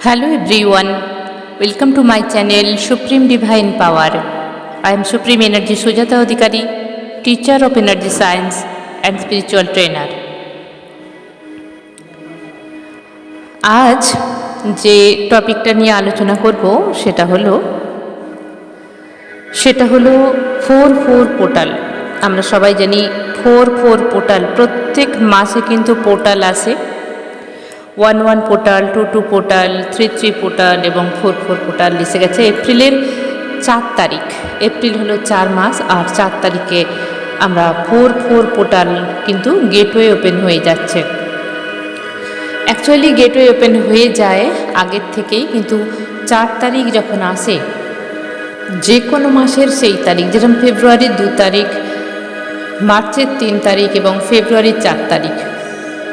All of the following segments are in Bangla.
Hello everyone, welcome to my channel Supreme Divine Power. I am Supreme Energy Sujata Adhikari, teacher of energy science and spiritual trainer. আজ যে টপিকটা নিয়ে আলোচনা করব সেটা হলো 4/4 পোর্টাল। আমরা সবাই জানি 4/4 পোর্টাল, প্রত্যেক মাসে কিন্তু পোর্টাল আসে। 1/1 পোর্টাল, 2/2 পোর্টাল, 3/3 পোর্টাল এবং 4/4 পোর্টাল এসে গেছে এপ্রিলের 4 তারিখ। এপ্রিল হলো 4 মাস, আর 4 তারিখে আমরা 4/4 পোর্টাল কিন্তু গেটওয়ে ওপেন হয়ে যাচ্ছে। অ্যাকচুয়ালি গেটওয়ে ওপেন হয়ে যায় আগের থেকেই, কিন্তু 4 তারিখ যখন আসে যে কোনো মাসের সেই তারিখ, যেরকম ফেব্রুয়ারির 2 তারিখ, মার্চের 3 তারিখ এবং ফেব্রুয়ারির 4 তারিখ,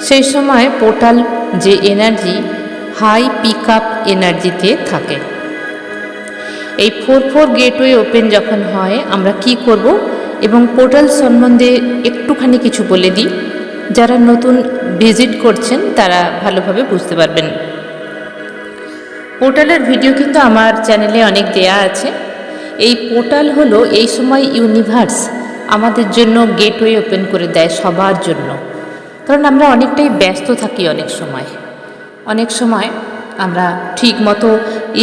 সেই সময় পোর্টাল যে এনার্জি হাই পিক আপ এনার্জিতে থাকে। এই 4/4 গেটওয়ে ওপেন যখন হয় আমরা কি করব এবং পোর্টাল সম্বন্ধে একটুখানি কিছু বলে দিই, যারা নতুন ভিজিট করছেন তারা ভালোভাবে বুঝতে পারবেন। পোর্টালের ভিডিও কিন্তু আমার চ্যানেলে অনেক দেয়া আছে। এই পোর্টাল হলো এই সময় ইউনিভার্স আমাদের জন্য গেটওয়ে ওপেন করে দেয় সবার জন্য, কারণ আমরা অনেকটাই ব্যস্ত থাকি। অনেক সময় আমরা ঠিক মতো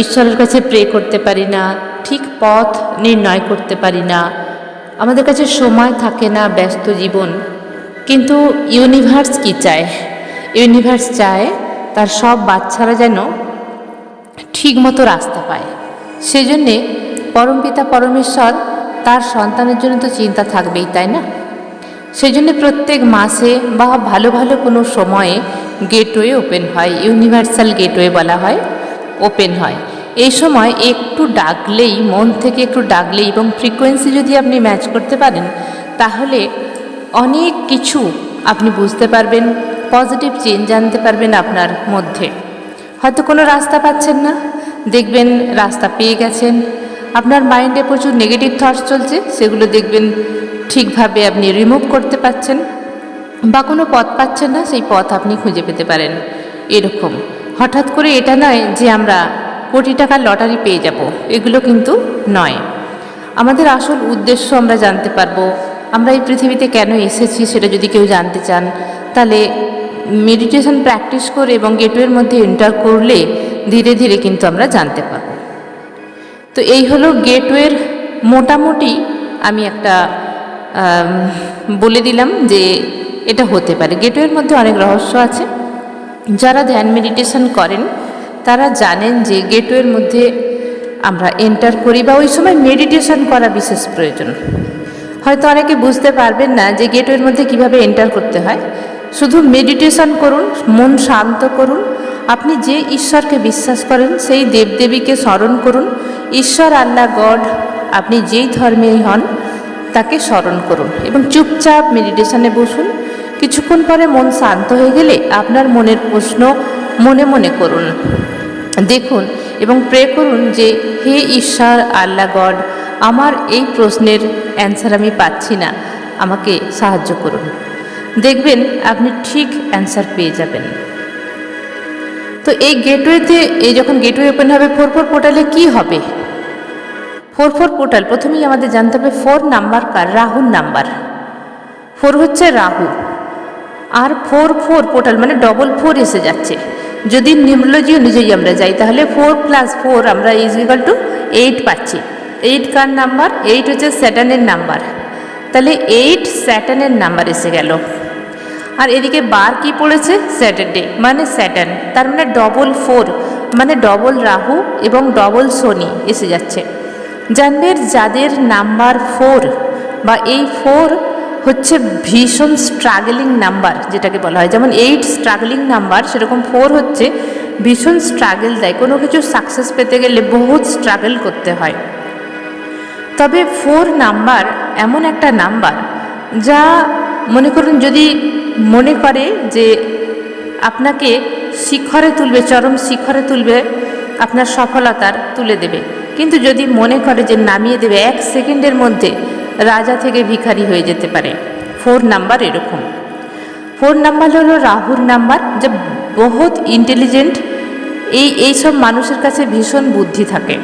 ঈশ্বরের কাছে প্রে করতে পারি না, ঠিক পথ নির্ণয় করতে পারি না, আমাদের কাছে সময় থাকে না, ব্যস্ত জীবন। কিন্তু ইউনিভার্স কি চায়? ইউনিভার্স চায় তার সব বাচ্চারা যেন ঠিক মতো রাস্তা পায়। সেজন্যে পরমপিতা পরমেশ্বর তার সন্তানের জন্য তো চিন্তা থাকবেই, তাই না? সেই জন্য প্রত্যেক মাসে বা ভালো ভালো কোনো সময়ে গেটওয়ে ওপেন হয়, ইউনিভার্সাল গেটওয়ে বলা হয়, ওপেন হয়। এই সময় একটু ডাকলেই, মন থেকে একটু ডাকলেই এবং ফ্রিকোয়েন্সি যদি আপনি ম্যাচ করতে পারেন, তাহলে অনেক কিছু আপনি বুঝতে পারবেন, পজিটিভ চেঞ্জ আনতে পারবেন আপনার মধ্যে। হয়তো কোনো রাস্তা পাচ্ছেন না, দেখবেন রাস্তা পেয়ে গেছেন। আপনার মাইন্ডে প্রচুর নেগেটিভ থটস চলছে, সেগুলো দেখবেন ঠিকভাবে আপনি রিমুভ করতে পারছেন, বা কোনো পথ পাচ্ছেন না, সেই পথ আপনি খুঁজে পেতে পারেন। এরকম হঠাৎ করে এটা নয় যে আমরা কোটি টাকার লটারি পেয়ে যাব, এগুলো কিন্তু নয়। আমাদের আসল উদ্দেশ্য আমরা জানতে পারবো। আমরা এই পৃথিবীতে কেন এসেছি সেটা যদি কেউ জানতে চান, তাহলে মেডিটেশন প্র্যাকটিস করে এবং গেটওয়ের মধ্যে এন্টার করলে ধীরে ধীরে কিন্তু আমরা জানতে পারবো। তো এই হলো গেটওয়ের মোটামুটি আমি একটা বলে দিলাম যে এটা হতে পারে। গেটওয়ের মধ্যে অনেক রহস্য আছে। যারা ধ্যান মেডিটেশন করেন তারা জানেন যে গেটওয়ের মধ্যে আমরা এন্টার করি বা ওই সময় মেডিটেশন করা বিশেষ প্রয়োজন। হয়তো অনেকে বুঝতে পারবেন না যে গেটওয়ের মধ্যে কিভাবে এন্টার করতে হয়। শুধু মেডিটেশন করুন, মন শান্ত করুন, আপনি যে ঈশ্বরকে বিশ্বাস করেন সেই দেবদেবীকে স্মরণ করুন। ঈশ্বর, আল্লাহ, গড, আপনি যেই ধর্মেই হন তাকে স্মরণ করুন এবং চুপচাপ মেডিটেশনে বসুন। কিছুক্ষণ পরে মন শান্ত হয়ে গেলে আপনার মনের প্রশ্ন মনে মনে করুন, দেখুন এবং প্রে করুন যে হে ঈশ্বর, আল্লাহ, গড, আমার এই প্রশ্নের অ্যান্সার আমি পাচ্ছি না, আমাকে সাহায্য করুন। দেখবেন আপনি ঠিক অ্যান্সার পেয়ে যাবেন। তো এই গেটওয়েতে, এই যখন গেটওয়ে ওপেন হবে 4/4 পোর্টালে কি হবে? 4/4 পোর্টাল প্রথমেই আমাদের জানতে হবে 4 নাম্বার কার? রাহুর নাম্বার। 4 হচ্ছে রাহু, আর 4/4 পোর্টাল মানে 4 এসে যাচ্ছে। যদি নিউমেরোলজি অনুযায়ী আমরা যাই তাহলে 4 + 4 আমরা = 8 পাচ্ছি। 8 কার নাম্বার? 8 হচ্ছে স্যাটার্নের নাম্বার। তাহলে 8 স্যাটার্নের নাম্বার এসে গেল। আর এদিকে বার কি পড়েছে? স্যাটারডে মানে স্যাটার্ন, তার মানে 4/4 মানে ডবল রাহু এবং ডবল শনি এসে যাচ্ছে। জানবেন যাদের নাম্বার 4 বা এই 4 হচ্ছে ভীষণ স্ট্রাগলিং নাম্বার, যেটাকে বলা হয়, যেমন 8 স্ট্রাগলিং নাম্বার, সেরকম 4 হচ্ছে ভীষণ স্ট্রাগল দেয়। কোনো কিছু সাকসেস পেতে গেলে বহুত স্ট্রাগল করতে হয়। তবে 4 নাম্বার এমন একটা নাম্বার যা মনে করুন, যদি মনে করে যে আপনাকে শিখরে তুলবে, চরম শিখরে তুলবে, আপনার সফলতার তুলে দেবে, কিন্তু যদি মনে করে যে নামিয়ে দেবে, 1 সেকেন্ডের মধ্যে রাজা থেকে ভিখারি হয়ে যেতে পারে। 4 নাম্বার এরকম। 4 নাম্বার হলো রাহুর নাম্বার, যা বহুত ইন্টেলিজেন্ট এই সব মানুষের কাছে ভীষণ বুদ্ধি থাকে,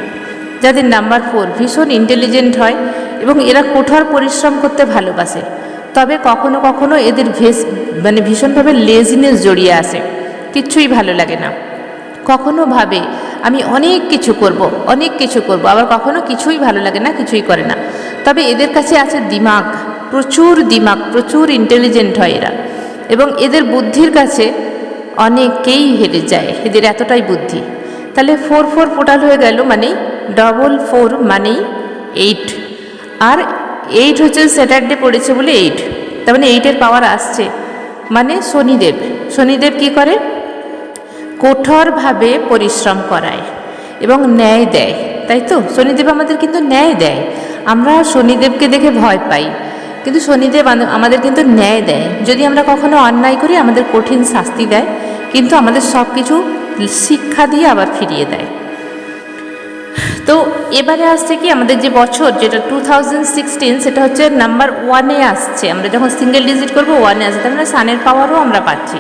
যাদের নাম্বার 4 ভীষণ ইন্টেলিজেন্ট হয় এবং এরা কঠোর পরিশ্রম করতে ভালোবাসে। তবে কখনো কখনো এদের ভীষণভাবে লেজিনেস জড়িয়ে আসে, কিচ্ছুই ভালো লাগে না। কখনো ভাবে আমি অনেক কিছু করব, আবার কখনো কিছুই ভালো লাগে না, কিছুই করে না। তবে এদের কাছে আছে দিমাগ, প্রচুর ইন্টেলিজেন্ট হয় এরা, এবং এদের বুদ্ধির কাছে অনেকেই হেরে যায়, এদের এতটাই বুদ্ধি। তাহলে 4 পোর্টাল হয়ে গেল, মানে 4 মানেই 8, আর 8 হচ্ছে স্যাটারডে পড়েছে বলে 8, তার মানে 8-এর পাওয়ার আসছে। মানে শনিদেব কি করে? কঠোরভাবে পরিশ্রম করায় এবং ন্যায় দেয়, তাই তো? শনিদেব আমাদের কিন্তু ন্যায় দেয়। আমরা শনিদেবকে দেখে ভয় পাই, কিন্তু শনিদেব আমাদের কিন্তু ন্যায় দেয়। যদি আমরা কখনো অন্যায় করি আমাদের কঠিন শাস্তি দেয়, কিন্তু আমাদের সব কিছু শিক্ষা দিয়ে আবার ফিরিয়ে দেয়। তো এবারে আসছে কি, আমাদের যে বছর যেটা 2016, সেটা হচ্ছে নাম্বার 1-এ আসছে। আমরা যখন সিঙ্গেল ডিজিট করবো 1-এ আসছে, তার মানে সানের পাওয়ারও আমরা পাচ্ছি।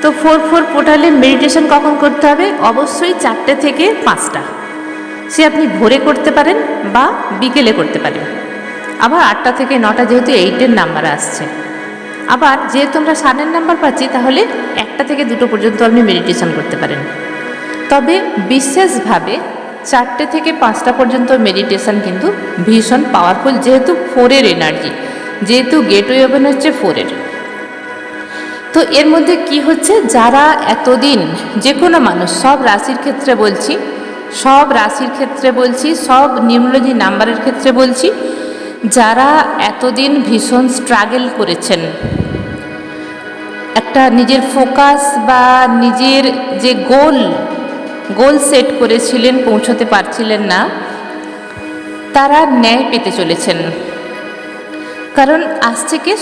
তো 4 পোর্টালে মেডিটেশন কখন করতে হবে? অবশ্যই 4টে থেকে 5টা। সে আপনি ভোরে করতে পারেন বা বিকেলে করতে পারেন। আবার 8টা থেকে 9টা, যেহেতু 8-এর নাম্বার আসছে। আবার যেহেতু আমরা সানের নাম্বার পাচ্ছি, তাহলে 1টা থেকে 2টো পর্যন্ত আপনি মেডিটেশন করতে পারেন। তবে বিশেষভাবে 4টে থেকে 5টা পর্যন্ত মেডিটেশন কিন্তু ভীষণ পাওয়ারফুল, যেহেতু 4-এর এনার্জি, যেহেতু গেটওয়ে ওপেন হচ্ছে 4-এর। তো এর মধ্যে কি হচ্ছে, যারা এতদিন, যে কোনো মানুষ, সব রাশির ক্ষেত্রে বলছি, সব নিউমোলজি নাম্বারের ক্ষেত্রে বলছি, যারা এতদিন ভীষণ স্ট্রাগল করেছেন, একটা নিজের ফোকাস বা নিজের যে গোল সেট করেছিলেন, পৌঁছতে পারছিলেন না, তারা ন্যায় পেতে চলেছেন। কারণ আসছে কে?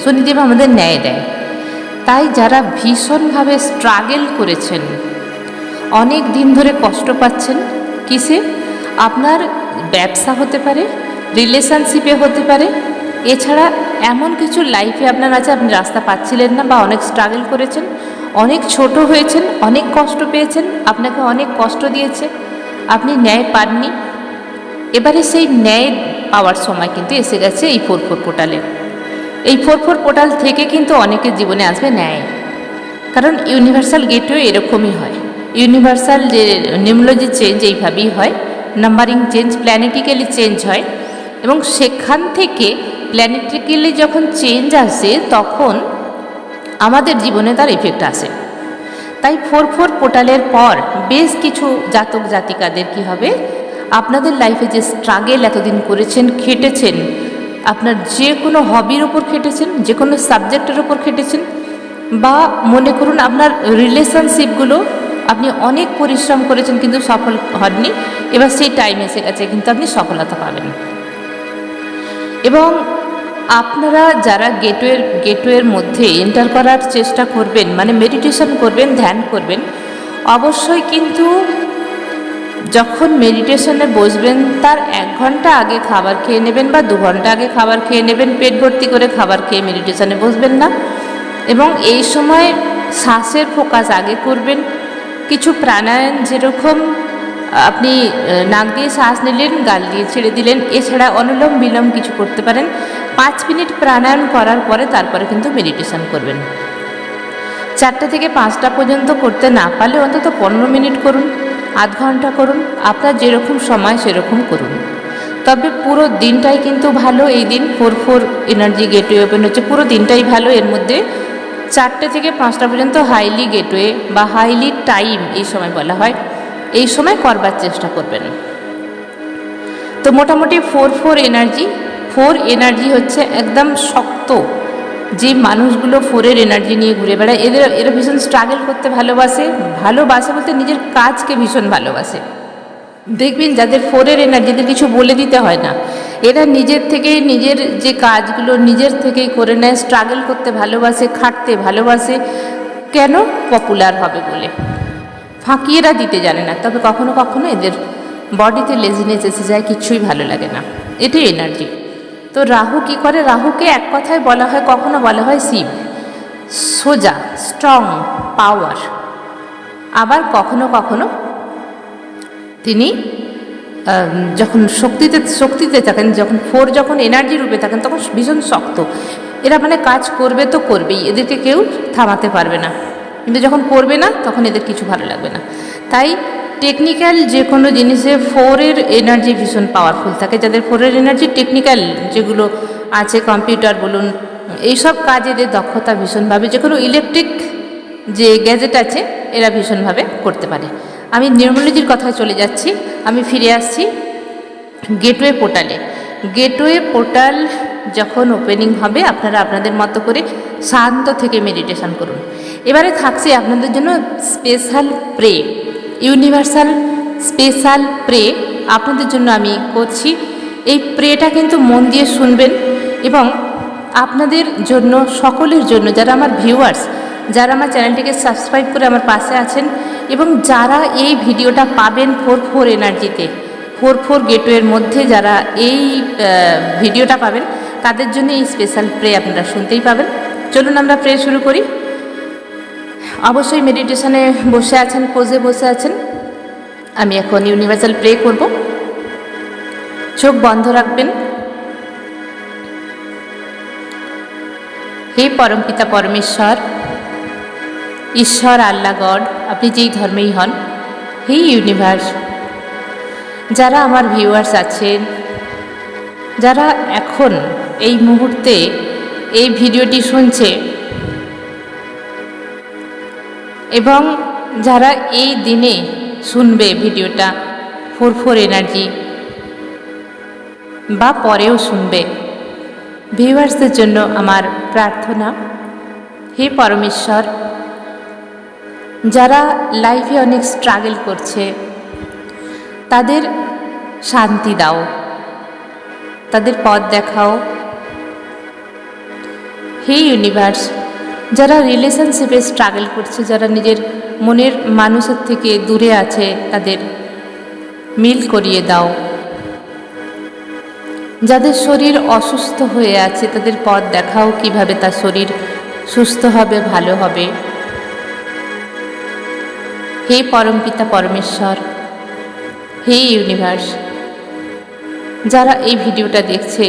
শনিদেব আমাদের ন্যায় দেয়। তাই যারা ভীষণভাবে স্ট্রাগল করেছেন, অনেক দিন ধরে কষ্ট পাচ্ছেন, কিসে? আপনার ব্যবসা হতে পারে, রিলেশনশিপে হতে পারে, এছাড়া এমন কিছু লাইফে আপনার আছে, আপনি রাস্তা পাচ্ছিলেন না বা অনেক স্ট্রাগল করেছেন, অনেক ছোট হয়েছেন, অনেক কষ্ট পেয়েছেন, আপনাকে অনেক কষ্ট দিয়েছে, আপনি ন্যায় পাননি। এবারে সেই ন্যায় পাওয়ার সময় কিন্তু এসে গেছে এই 4 পোর্টালে। এই 4 পোর্টাল থেকে কিন্তু অনেকের জীবনে আসবে ন্যায়, কারণ ইউনিভার্সাল গেটওয়ে এরকমই হয়। ইউনিভার্সাল যে নিউমোলজি চেঞ্জ এইভাবেই হয়, নাম্বারিং চেঞ্জ প্ল্যানেটিক্যালি চেঞ্জ হয়, এবং সেখান থেকে প্ল্যানেটিক্যালি যখন চেঞ্জ আসে তখন আমাদের জীবনে তার এফেক্ট আসে। তাই 4 পোর্টালের পর বেশ কিছু জাতক জাতিকাদের কি হবে, আপনাদের লাইফে যে স্ট্রাগল এতদিন করেছেন, খেটেছেন, আপনার যে কোনো হবির ওপর খেটেছেন, যে কোনো সাবজেক্টের ওপর খেটেছেন, বা মনে করুন আপনার রিলেশনশিপগুলো আপনি অনেক পরিশ্রম করেছেন কিন্তু সফল হননি, এবার সেই টাইম এসে গেছে, কিন্তু আপনি সফলতা পাবেন। এবং আপনারা যারা গেটওয়ের মধ্যে এন্টার করার চেষ্টা করবেন, মানে মেডিটেশন করবেন, ধ্যান করবেন, অবশ্যই কিন্তু যখন মেডিটেশনে বসবেন তার 1 ঘন্টা আগে খাবার খেয়ে নেবেন বা 2 ঘন্টা আগে খাবার খেয়ে নেবেন। পেট ভর্তি করে খাবার খেয়ে মেডিটেশনে বসবেন না। এবং এই সময় শ্বাসের ফোকাস আগে করবেন। কিছু প্রাণায়াম, যেরকম আপনি নাক দিয়ে শ্বাস নিলেন, গাল দিয়ে ছেড়ে দিলেন, এছাড়া অনুলোম বিলোম কিছু করতে পারেন। 5 মিনিট প্রাণায়াম করার পরে তারপরে কিন্তু মেডিটেশন করবেন। 4টে থেকে 5টা পর্যন্ত করতে না পারলে অন্তত 15 মিনিট করুন, আধ ঘন্টা করুন, আপনার যেরকম সময় সেরকম করুন। তবে পুরো দিনটাই কিন্তু ভালো। এই দিন 4 এনার্জি গেটওয়ে ওপেন হচ্ছে, পুরো দিনটাই ভালো। এর মধ্যে 4টে থেকে 5টা পর্যন্ত হাইলি গেটওয়ে বা হাইলি টাইম এই সময় বলা হয়, এই সময় করবার চেষ্টা করবেন। তো মোটামুটি 4 এনার্জি হচ্ছে একদম শক্ত। যে মানুষগুলো 4-এর এনার্জি নিয়ে ঘুরে বেড়ায়, এরা ভীষণ স্ট্রাগল করতে ভালোবাসে বলতে নিজের কাজকে ভীষণ ভালোবাসে। দেখবেন যাদের 4-এর এনার্জি, এদের কিছু বলে দিতে হয় না, এরা নিজের থেকেই নিজের যে কাজগুলো নিজের থেকেই করে নেয়। স্ট্রাগল করতে ভালোবাসে, খাটতে ভালোবাসে, কেন? পপুলার হবে বলে। ফাঁকি এরা দিতে জানে না। তবে কখনো কখনো এদের বডিতে লেজিনেস এসে যায়, কিচ্ছুই ভালো লাগে না, এটাই এনার্জি। তো রাহু কি করে? রাহুকে এক কথায় বলা হয়, কখনো বলা হয় শিব, সোজা, স্ট্রং, পাওয়ার। আবার কখনো কখনো তিনি যখন শক্তিতে থাকেন, যখন 4 যখন এনার্জি রূপে থাকেন তখন ভীষণ শক্ত। এরা মানে কাজ করবে তো করবেই, এদেরকে কেউ থামাতে পারবে না। কিন্তু যখন করবে না তখন এদের কিছু ভালো লাগবে না। তাই টেকনিক্যাল যে কোনো জিনিসে 4-এর এনার্জি ভীষণ পাওয়ারফুল থাকে। যাদের 4-এর এনার্জি টেকনিক্যাল যেগুলো আছে, কম্পিউটার বলুন, এইসব কাজে এদের দক্ষতা ভীষণভাবে, যে কোনো ইলেকট্রিক যে গ্যাজেট আছে এরা ভীষণভাবে করতে পারে। আমি নিউমোলজির কথায় চলে যাচ্ছি, আমি ফিরে আসছি গেটওয়ে পোর্টালে। গেটওয়ে পোর্টাল যখন ওপেনিং হবে আপনারা আপনাদের মতো করে শান্ত থেকে মেডিটেশন করুন। এবারে থাকছে আপনাদের জন্য special pray, universal special pray আপনাদের জন্য আমি করছি। এই প্রেটা কিন্তু মন দিয়ে শুনবেন এবং আপনাদের জন্য, সকলের জন্য, যারা আমার ভিউয়ার্স, যারা আমার চ্যানেলটিকে সাবস্ক্রাইব করে আমার পাশে আছেন এবং যারা এই ভিডিওটা পাবেন 4-4 এনার্জিতে, 4-4 গেটওয়ের মধ্যে যারা এই ভিডিওটা পাবেন তাদের জন্য এই স্পেশাল প্রে আপনারা শুনতেই পাবেন। চলুন আমরা প্রে শুরু করি। অবশ্যই মেডিটেশনে বসে আছেন, পোজে বসে আছেন। আমি এখন ইউনিভার্সাল প্রে করব। চোখ বন্ধ রাখবেন। হে পরমপিতা পরমেশ্বর, ঈশ্বর, আল্লাহ, গড, আপনি যেই ধর্মেই হন, হে ইউনিভার্স, যারা আমার ভিউয়ার্স আছেন, যারা এখন এই মুহূর্তে এই ভিডিওটি শুনছে এবং যারা এই দিনে শুনবে ভিডিওটা 4-4 এনার্জি বা পরেও শুনবে, ভিউয়ার্সদের জন্য আমার প্রার্থনা, হে পরমেশ্বর, যারা লাইফে অনেক স্ট্রাগল করছে তাদের শান্তি দাও, তাদের পথ দেখাও। হে ইউনিভার্স, যারা রিলেশনশিপে স্ট্রাগল করছে, যারা নিজের মনের মানুষের থেকে দূরে আছে, তাদের মিল করিয়ে দাও। যাদের শরীর অসুস্থ হয়ে আছে তাদের পথ দেখাও, কিভাবে তার শরীর সুস্থ হবে, ভালো হবে। হে পরমপিতা পরমেশ্বর, হে ইউনিভার্স, যারা এই ভিডিওটা দেখছে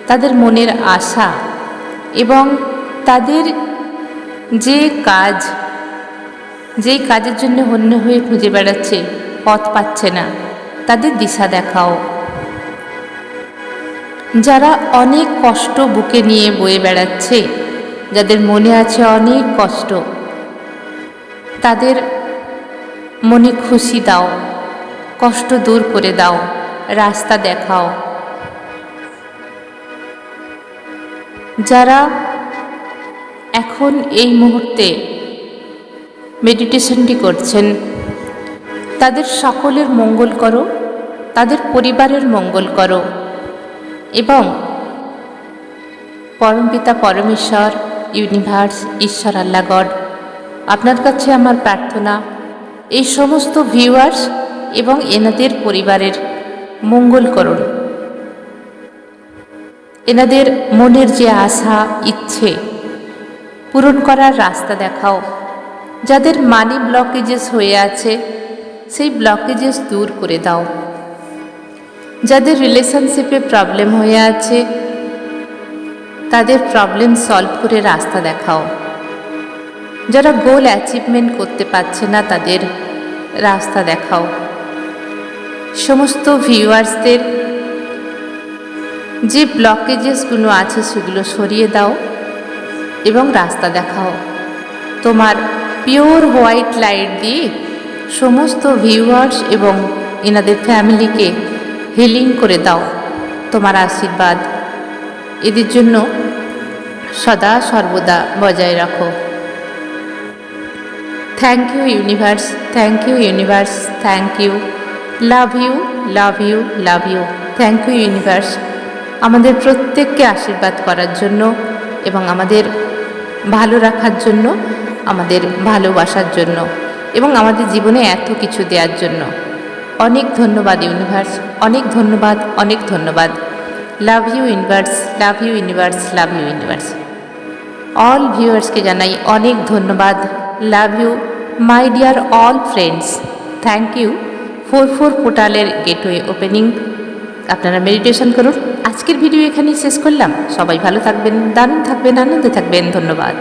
তাদের মনের আশা এবং তাদের যেই কাজের জন্য হন্য হয়ে খুঁজে বেড়াচ্ছে, পথ পাচ্ছে না, তাদের দিশা দেখাও। যারা অনেক কষ্ট বুকে নিয়ে বয়ে বেড়াচ্ছে, যাদের মনে আছে অনেক কষ্ট, তাদের মনে খুশি দাও, কষ্ট দূর করে দাও, রাস্তা দেখাও। যারা এখন এই মুহূর্তে মেডিটেশনটি করছেন তাদের সকলের মঙ্গল করো, তাদের পরিবারের মঙ্গল করো এবং পরমপিতা পরমেশ্বর, ইউনিভার্স, ঈশ্বর, আল্লাহ, গড, আপনার কাছে আমার প্রার্থনা, এই সমস্ত ভিউয়ার্স এবং এনাদের পরিবারের মঙ্গল করুন। এনাদের মনের যে আশা, ইচ্ছে পূরণ করার রাস্তা দেখাও। যাদের মানি ব্লকেজেস হয়ে আছে সেই ব্লকেজেস দূর করে দাও। যাদের রিলেশনশিপে প্রবলেম হয়ে আছে তাদের প্রবলেম সলভ করে রাস্তা দেখাও। যারা গোল অ্যাচিভমেন্ট করতে পারছে না তাদের রাস্তা দেখাও। সমস্ত ভিউয়ার্সদের যে ব্লকেজেসগুলো আছে সেগুলো সরিয়ে দাও এবং রাস্তা দেখাও। তোমার পিওর হোয়াইট লাইট দিয়ে সমস্ত ভিউয়ার্স এবং এনাদের ফ্যামিলিকে হিলিং করে দাও। তোমার আশীর্বাদ এদের জন্য সদা সর্বদা বজায় রাখো। Thank you universe, thank you universe, thank you, love you, love you, love you. Thank you universe, আমাদের প্রত্যেককে আশীর্বাদ করার জন্য এবং আমাদের ভালো রাখার জন্য, আমাদের ভালোবাসার জন্য এবং আমাদের জীবনে এত কিছু দেওয়ার জন্য অনেক ধন্যবাদ ইউনিভার্স, অনেক ধন্যবাদ, অনেক ধন্যবাদ। Love you universe, love you universe, love you universe. All ভিউয়ার্সকে জানাই অনেক ধন্যবাদ। Love you, my dear all friends, thank you for পোর্টালের গেটওয়ে ওপেনিং। আপনারা মেডিটেশন করুন। আজকের ভিডিও এখানেই শেষ করলাম। সবাই ভালো থাকবেন, দারুণ থাকবেন, আনন্দে থাকবেন। ধন্যবাদ।